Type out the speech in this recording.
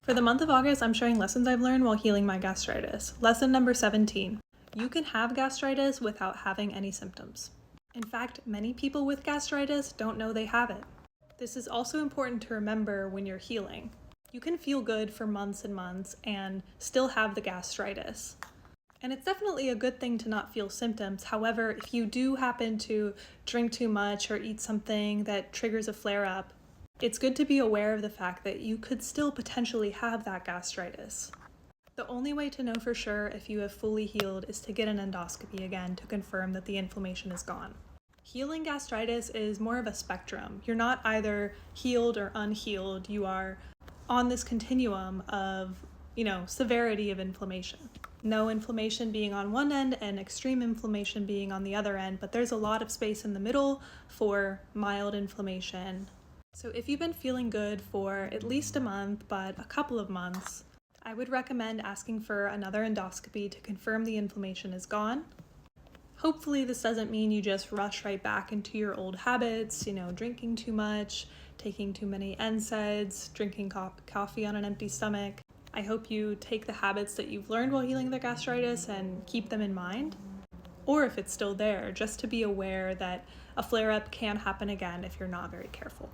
For the month of August, I'm sharing lessons I've learned while healing my gastritis. Lesson number 17. You can have gastritis without having any symptoms. In fact, many people with gastritis don't know they have it. This is also important to remember when you're healing. You can feel good for months and months and still have the gastritis. And it's definitely a good thing to not feel symptoms. However, if you do happen to drink too much or eat something that triggers a flare-up, it's good to be aware of the fact that you could still potentially have that gastritis. The only way to know for sure if you have fully healed is to get an endoscopy again to confirm that the inflammation is gone. Healing gastritis is more of a spectrum. You're not either healed or unhealed. You are on this continuum of, severity of inflammation. No inflammation being on one end and extreme inflammation being on the other end, but there's a lot of space in the middle for mild inflammation. So if you've been feeling good for at least a month, but a couple of months, I would recommend asking for another endoscopy to confirm the inflammation is gone. Hopefully this doesn't mean you just rush right back into your old habits, drinking too much, taking too many NSAIDs, drinking coffee on an empty stomach. I hope you take the habits that you've learned while healing the gastritis and keep them in mind. Or if it's still there, just to be aware that a flare-up can happen again if you're not very careful.